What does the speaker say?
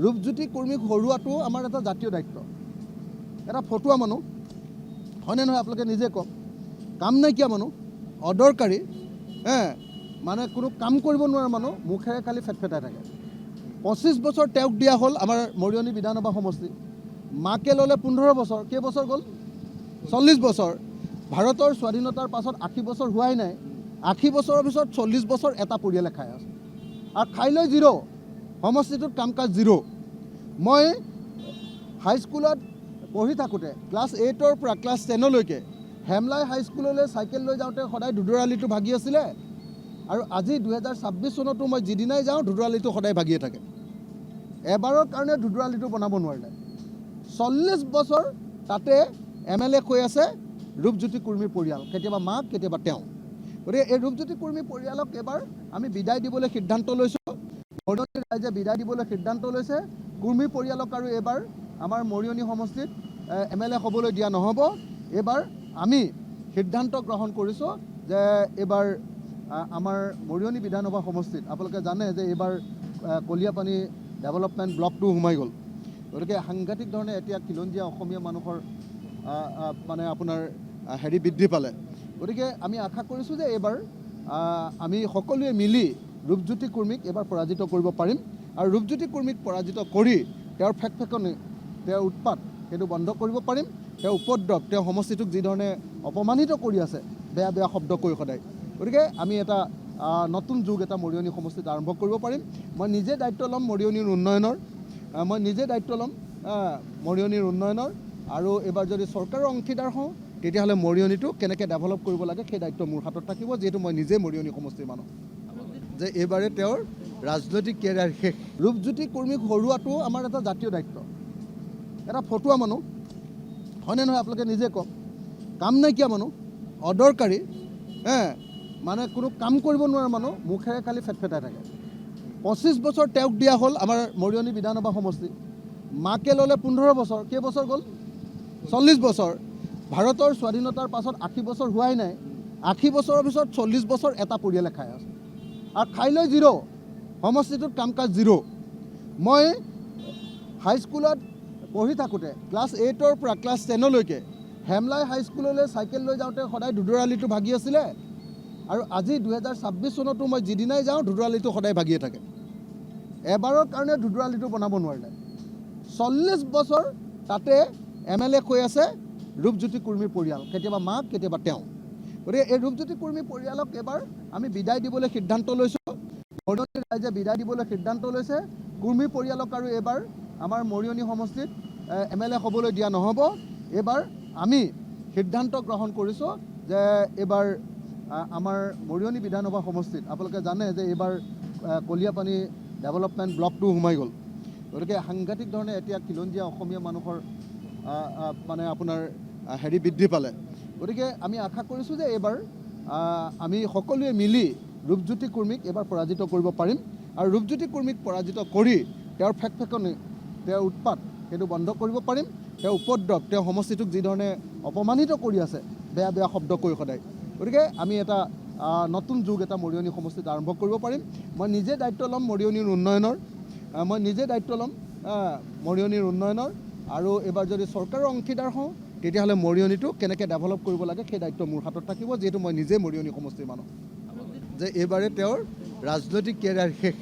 ৰূপজ্যোতি কৰ্মীক হৰুৱাটো আমাৰ এটা জাতীয় দায়িত্ব। এটা ফটুৱা মানুহ হয়নে নহয় আপোনালোকে নিজে কওক। কাম নাইকিয়া মানুহ, অদৰকাৰী, মানে কোনো কাম কৰিব নোৱাৰা মানুহ, মুখেৰে খালি ফেটফেটাই থাকে। 25 বছৰ তেওঁক দিয়া হ'ল আমাৰ মৰিয়নি বিধানসভা সমষ্টি। মাকে ল'লে 15 বছৰ। কেইবছৰ গ'ল? 40 বছৰ। ভাৰতৰ স্বাধীনতাৰ পাছত 80 বছৰ হোৱাই নাই। 80 বছৰৰ পিছত 40 বছৰ এটা পৰিয়ালে খাই আছে আৰু খাই লৈ জিৰ'। সমষ্টিটোত কাম কাজ জিৰ'। মই হাইস্কুলত পঢ়ি থাকোঁতে ক্লাছ 8ৰ পৰা ক্লাছ 10লৈকে হেমলাই হাইস্কুললৈ চাইকেল লৈ যাওঁতে সদায় ধুদৰ আলিটো ভাগি আছিলে আৰু আজি 2026 চনতো মই যিদিনাই যাওঁ ধুদৰ আলিটো সদায় ভাগিয়ে থাকে। এবাৰৰ কাৰণে ধুদৰ আলিটো বনাব নোৱাৰিলে। 40 বছৰ তাতে MLA কৈ আছে ৰূপজ্যোতি কৰ্মীৰ পৰিয়াল, কেতিয়াবা মাক কেতিয়াবা তেওঁ। গতিকে এই ৰূপজ্যোতি কৰ্মী পৰিয়ালক এবাৰ আমি বিদায় দিবলৈ সিদ্ধান্ত লৈছোঁ। মৰিয়নি ৰাইজে বিদায় দিবলৈ সিদ্ধান্ত লৈছে। কৰ্মী পৰিয়ালক আৰু এইবাৰ আমাৰ মৰিয়নি সমষ্টিত MLA হ'বলৈ দিয়া নহ'ব। এইবাৰ আমি সিদ্ধান্ত গ্ৰহণ কৰিছোঁ যে এইবাৰ আমাৰ মৰিয়নি বিধানসভা সমষ্টিত আপোনালোকে জানে যে এইবাৰ কলিয়াপানী ডেভেলপমেণ্ট ব্লকটো সোমাই গ'ল। গতিকে সাংঘাতিক ধৰণে এতিয়া খিলঞ্জীয়া অসমীয়া মানুহৰ মানে আপোনাৰ বৃদ্ধি পালে। গতিকে আমি আশা কৰিছোঁ যে এইবাৰ আমি সকলোৱে মিলি ৰূপজ্যোতি কৰ্মীক এইবাৰ পৰাজিত কৰিব পাৰিম আৰু ৰূপজ্যোতি কৰ্মীক পৰাজিত কৰি তেওঁৰ ফেকফেকনি, তেওঁৰ উৎপাত সেইটো বন্ধ কৰিব পাৰিম। তেওঁ উপদ্ৰৱ, তেওঁ সমষ্টিটোক যিধৰণে অপমানিত কৰি আছে বেয়া বেয়া শব্দ কৈ সদায়। গতিকে আমি এটা নতুন যুগ এটা মৰিয়নি সমষ্টিত আৰম্ভ কৰিব পাৰিম। মই নিজে দায়িত্ব ল'ম মৰিয়নিৰ উন্নয়নৰ। মৰিয়নিৰ উন্নয়নৰ আৰু এইবাৰ যদি চৰকাৰৰ অংশীদাৰ হওঁ তেতিয়াহ'লে মৰিয়নিটো কেনেকৈ ডেভেলপ কৰিব লাগে সেই দায়িত্ব মোৰ হাতত থাকিব, যিহেতু মই নিজে মৰিয়নি সমষ্টিৰ মানুহ। যে এইবাৰে তেওঁৰ ৰাজনৈতিক কেৰিয়াৰ শেষ। ৰূপজ্যোতি কৰ্মীক হৰুৱাটো আমাৰ এটা জাতীয় দায়িত্ব। এটা ফটুৱা মানুহ হয়নে নহয় আপোনালোকে নিজে কওক। কাম নাইকিয়া মানুহ, অদৰকাৰী, মানে কোনো কাম কৰিব নোৱাৰা মানুহ, মুখেৰে খালি ফেটফেটাই থাকে। 25 বছৰ তেওঁক দিয়া হ'ল আমাৰ মৰিয়নি বিধানসভা সমষ্টি। মাকে ল'লে 15 বছৰ। কেইবছৰ গ'ল? 40 বছৰ। ভাৰতৰ স্বাধীনতাৰ পাছত 80 বছৰ হোৱাই নাই। 80 বছৰৰ পিছত 40 বছৰ এটা পৰিয়ালে খাই আছে আৰু খাই লৈ জিৰ'। সমষ্টিটোত কাম কাজ জিৰ'। মই হাইস্কুলত পঢ়ি থাকোঁতে ক্লাছ 8ৰ পৰা ক্লাছ 10লৈকে হেমলাই হাইস্কুললৈ চাইকেল লৈ যাওঁতে সদায় ধুদৰ আলিটো ভাগি আছিলে আৰু আজি 2026 চনতো মই যিদিনাই যাওঁ ধুদৰ আলিটো সদায় ভাগিয়ে থাকে। এবাৰৰ কাৰণে ধুদৰ আলিটো বনাব নোৱাৰিলে। 40 বছৰ তাতে MLA কৈ আছে ৰূপজ্যোতি কৰ্মীৰ পৰিয়াল, কেতিয়াবা মাক কেতিয়াবা তেওঁ। গতিকে এই ৰূপজ্যোতি কৰ্মী পৰিয়ালক এবাৰ আমি বিদায় দিবলৈ সিদ্ধান্ত লৈছোঁ। মৰিয়নি ৰাইজে বিদায় দিবলৈ সিদ্ধান্ত লৈছে। কৰ্মী পৰিয়ালক আৰু এইবাৰ আমাৰ মৰিয়নি সমষ্টিত MLA হ'বলৈ দিয়া নহ'ব। এইবাৰ আমি সিদ্ধান্ত গ্ৰহণ কৰিছোঁ যে এইবাৰ আমাৰ মৰিয়নি বিধানসভা সমষ্টিত আপোনালোকে জানে যে এইবাৰ কলিয়াপানী ডেভেলপমেণ্ট ব্লকটো সোমাই গ'ল। গতিকে সাংঘাতিক ধৰণে এতিয়া খিলঞ্জীয়া অসমীয়া মানুহৰ মানে আপোনাৰ বৃদ্ধি পালে। গতিকে আমি আশা কৰিছোঁ যে এইবাৰ আমি সকলোৱে মিলি ৰূপজ্যোতি কৰ্মীক এইবাৰ পৰাজিত কৰিব পাৰিম আৰু ৰূপজ্যোতি কৰ্মীক পৰাজিত কৰি তেওঁৰ ফেকফেকনি, তেওঁৰ উৎপাত সেইটো বন্ধ কৰিব পাৰিম। তেওঁ উপদ্ৰৱ, তেওঁ সমষ্টিটোক যিধৰণে অপমানিত কৰি আছে বেয়া বেয়া শব্দ কৈ সদায়। গতিকে আমি এটা নতুন যুগ এটা মৰিয়নি সমষ্টিত আৰম্ভ কৰিব পাৰিম। মই নিজে দায়িত্ব ল'ম মৰিয়নিৰ উন্নয়নৰ আৰু এইবাৰ যদি চৰকাৰৰ অংশীদাৰ হওঁ তেতিয়াহ'লে মৰিয়নিটো কেনেকৈ ডেভেলপ কৰিব লাগে সেই দায়িত্ব মোৰ হাতত থাকিব, যিহেতু মই নিজে মৰিয়নি সমষ্টিৰ মানুহ। যে এইবাৰে তেওঁৰ ৰাজনৈতিক কেৰিয়াৰ শেষ।